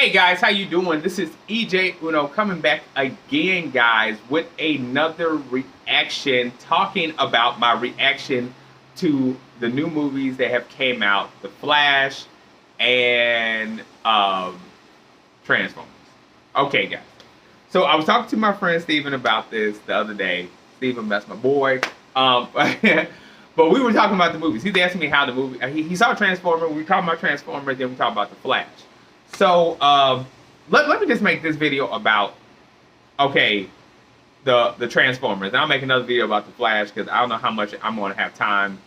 Hey guys, how you doing? This is EJ Uno coming back again, guys, with another reaction, talking about my reaction to the new movies that have came out, The Flash and Transformers. Okay, guys. So I was talking to my friend Steven about this the other day. Steven, that's my boy. But we were talking about the movies. He's asking me how the movie. He saw Transformers. We were talking about Transformers, then we talked about The Flash. So let me just make this video about the Transformers. And I'll make another video about The Flash because I don't know how much I'm going to have time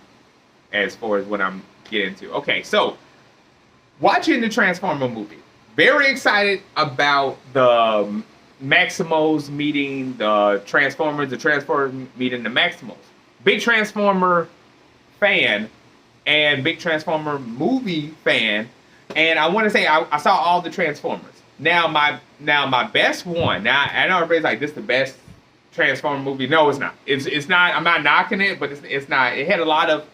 as far as what I'm getting to. Okay, so watching the Transformer movie. Very excited about the Maximals meeting the Transformers meeting the Maximals. Big Transformer fan and big Transformer movie fan. And I want to say I saw all the Transformers. Now my best one. Now I know everybody's like, this is the best Transformer movie. No, it's not. It's not. I'm not knocking it, but it's not. It had a lot of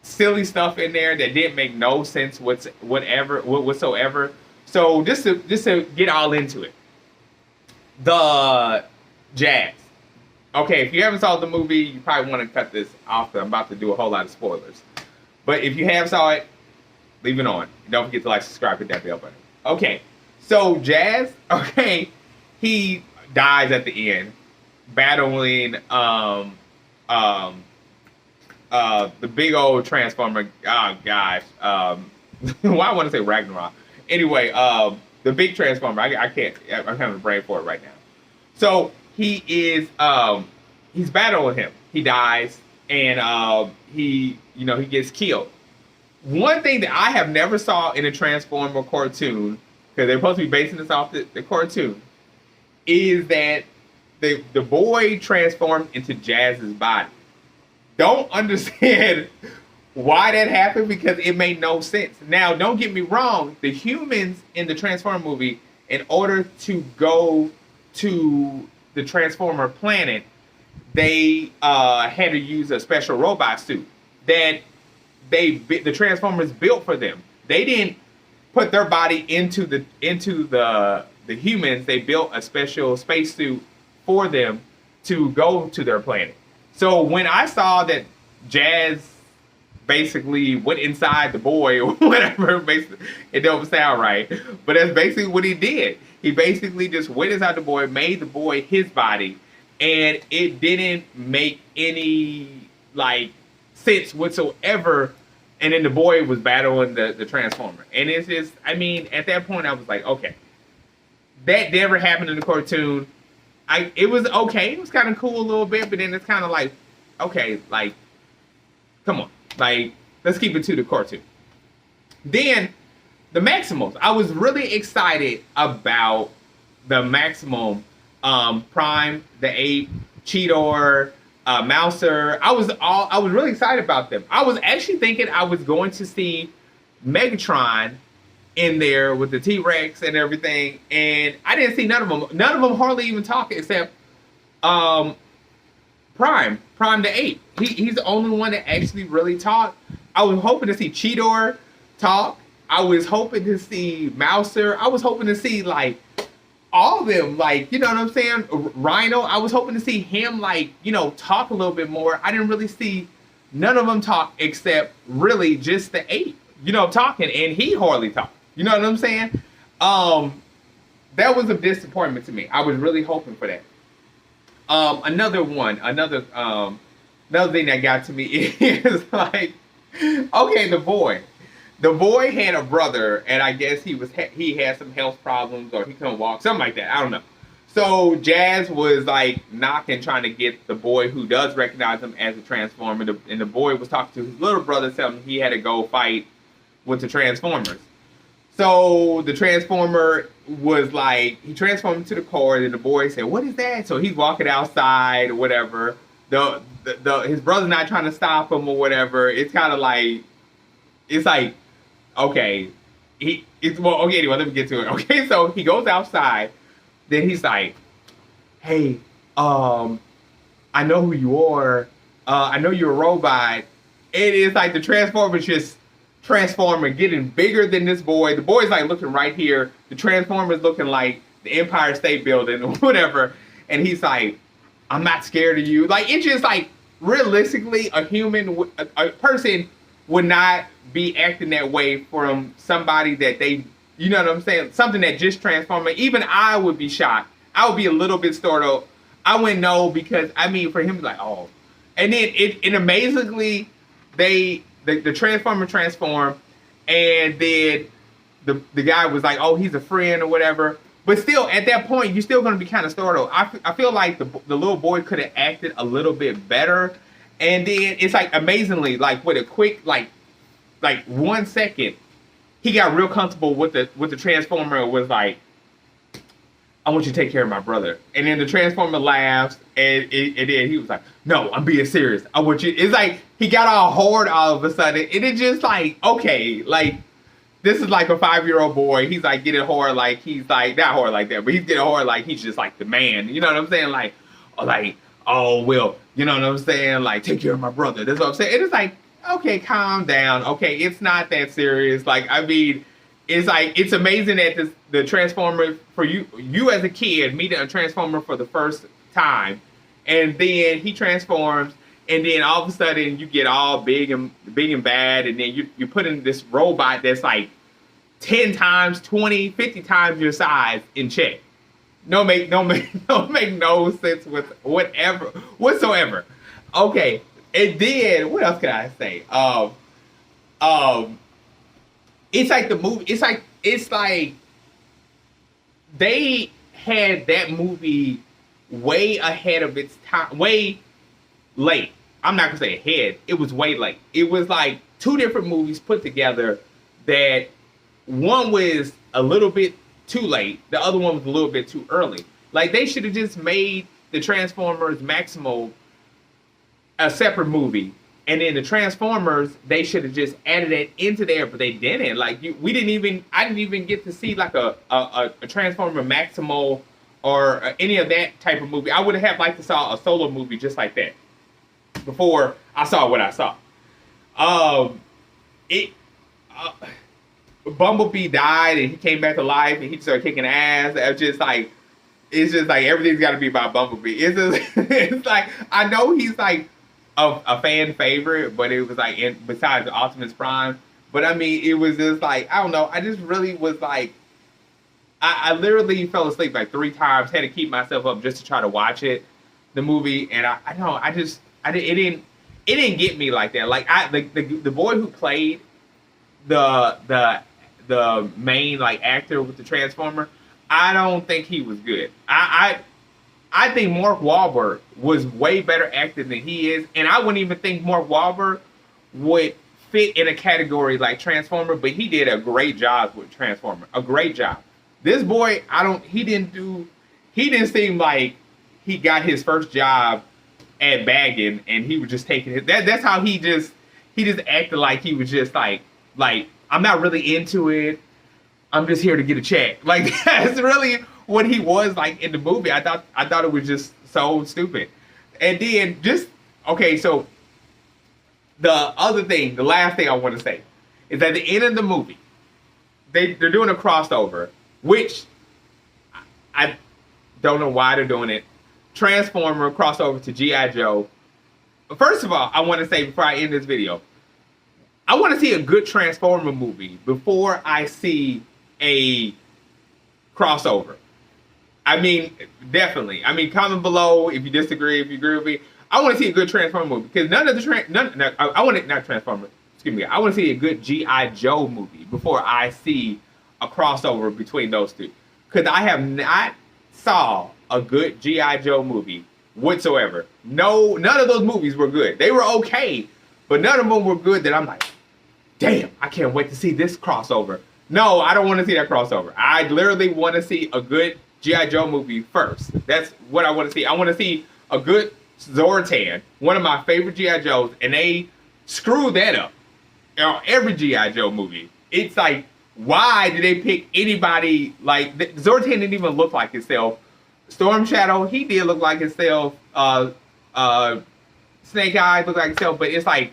silly stuff in there that didn't make no sense whatsoever. So just to get all into it, the Jazz. Okay, if you haven't saw the movie, you probably want to cut this off. I'm about to do a whole lot of spoilers. But if you have saw it, leave it on. Don't forget to like, subscribe, hit that bell button. Okay, so Jazz, he dies at the end, battling the big old Transformer. Oh gosh, why I want to say Ragnarok. Anyway, the big Transformer. I can't. I'm having a brain for it right now. So he is he's battling him. He dies, and he gets killed. One thing that I have never saw in a Transformer cartoon, because they're supposed to be basing this off the cartoon, is that the boy transformed into Jazz's body. Don't understand why that happened, because it made no sense. Now, don't get me wrong, the humans in the Transformer movie, in order to go to the Transformer planet, they had to use a special robot suit that the Transformers built for them. They didn't put their body into the humans. They built a special spacesuit for them to go to their planet. So when I saw that Jazz basically went inside the boy or whatever, basically, it don't sound right, but that's basically what he did. He basically just went inside the boy, made the boy his body, and it didn't make any sense whatsoever. And then the boy was battling the Transformer. And it's just, I mean, at that point I was like, okay, that never happened in the cartoon. It was okay. It was kind of cool a little bit, but then it's kind of like, okay, come on. Let's keep it to the cartoon. Then, the Maximals. I was really excited about the Maximum, Prime, the Ape, Cheetor, Mouser. I was really excited about them. I was actually thinking I was going to see Megatron in there with the T-Rex and everything, and I didn't see none of them. None of them hardly even talk except Prime the Ape. He's the only one that actually really talked. I was hoping to see Cheetor talk. I was hoping to see Mouser. I was hoping to see all of them, you know what I'm saying? Rhino, I was hoping to see him, talk a little bit more. I didn't really see none of them talk except really just the Ape, talking, and he hardly talked. You know what I'm saying? That was a disappointment to me. I was really hoping for that. Another thing that got to me is okay, the boy. The boy had a brother, and I guess he had some health problems, or he couldn't walk, something like that. I don't know. So Jazz was knocking, trying to get the boy who does recognize him as a Transformer, and the boy was talking to his little brother, telling him he had to go fight with the Transformers. So the Transformer was he transformed into the car, and the boy said, "What is that?" So he's walking outside or whatever. His brother's not trying to stop him or whatever. It's kind of okay, anyway, let me get to it. Okay, so he goes outside, then he's like, "Hey, I know who you are. I know you're a robot." It is the Transformers just Transformer getting bigger than this boy. The boy's like looking right here. The Transformer's looking like the Empire State Building or whatever. And he's like, I'm not scared of you. Like, it's just like, realistically, a person would not be acting that way from somebody that they, you know what I'm saying? Something that just transformed. Even I would be shocked. I would be a little bit startled. I wouldn't know because, I mean, for him, like, oh. And then it amazingly, the Transformer transformed, and then the guy was like, oh, he's a friend or whatever. But still, at that point, you're still going to be kind of startled. I feel like the little boy could have acted a little bit better. And then it's like amazingly, like with a quick, like 1 second, he got real comfortable with the Transformer and was like, I want you to take care of my brother. And then the Transformer laughs, and then he was like, no, I'm being serious. I want you. It's like he got all hard all of a sudden. And it's just like, okay, like, this is like a 5-year-old boy. He's like getting hard, like he's like, not hard like that, but he's getting hard like he's just like the man. You know what I'm saying? Like, oh, well, you know what I'm saying? Like, take care of my brother. That's what I'm saying. And it's like, okay, calm down. Okay, it's not that serious. Like, I mean, it's like, it's amazing that the Transformer, for you as a kid, meeting a Transformer for the first time, and then he transforms, and then all of a sudden you get all big and bad, and then you put in this robot that's like 10 times, 20, 50 times your size in check. Don't make no sense with whatsoever. Okay, and then what else can I say? It's like the movie. It's like they had that movie way ahead of its time, way late. I'm not gonna say ahead. It was way late. It was like 2 different movies put together that one was a little bit too late. The other one was a little bit too early. Like, they should have just made the Transformers Maximo a separate movie. And then the Transformers, they should have just added it into there, but they didn't. Like, I didn't even get to see like a Transformer Maximo or any of that type of movie. I would have liked to saw a solo movie just like that before I saw what I saw. Bumblebee died and he came back to life and he started kicking ass. It's just like everything's got to be about Bumblebee. It's like, I know he's like a fan favorite, but it was like besides Optimus Prime. But I mean, it was just like, I don't know. I just really was like, I literally fell asleep like 3 times. Had to keep myself up just to try to watch it, the movie. And it didn't get me like that. Like, the boy who played the main like actor with the Transformer, I don't think he was good. I think Mark Wahlberg was way better actor than he is, and I wouldn't even think Mark Wahlberg would fit in a category like Transformer, but he did a great job with Transformer. A great job. This boy, he didn't seem like he got his first job at bagging and he was just taking it. That's how he just acted, like he was just like I'm not really into it. I'm just here to get a check. Like, that's really what he was like in the movie. I thought it was just so stupid. And then okay, so the last thing I want to say is at the end of the movie, they're doing a crossover, which I don't know why they're doing it. Transformer crossover to G.I. Joe. First of all, I want to say before I end this video, I want to see a good Transformer movie before I see a crossover. I mean, definitely. I mean, comment below if you disagree, if you agree with me. I want to see a good Transformer movie because I want to see a good G.I. Joe movie before I see a crossover between those two. Because I have not saw a good G.I. Joe movie whatsoever. No, none of those movies were good. They were okay, but none of them were good that I'm like, damn, I can't wait to see this crossover. No, I don't want to see that crossover. I literally want to see a good G.I. Joe movie first. That's what I want to see. I want to see a good Zortan, one of my favorite G.I. Joes, and they screw that up. Every G.I. Joe movie. It's like, why did they pick anybody like Zortan didn't even look like himself. Storm Shadow, he did look like himself. Snake Eyes looked like himself, but it's like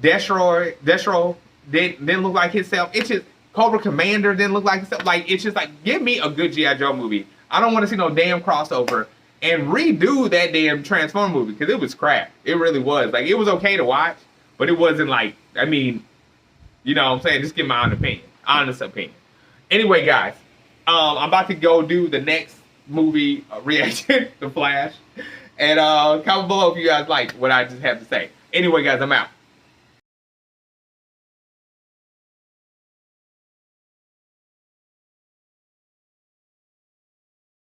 Destro didn't look like himself. It's just Cobra Commander didn't look like himself. Like it's just like give me a good G.I. Joe movie. I don't want to see no damn crossover and redo that damn Transformer movie because it was crap. It really was. Like it was okay to watch, but it wasn't like I mean, you know what I'm saying? Just give my honest opinion. Anyway, guys, I'm about to go do the next movie reaction, The Flash, and comment below if you guys like what I just have to say. Anyway, guys, I'm out.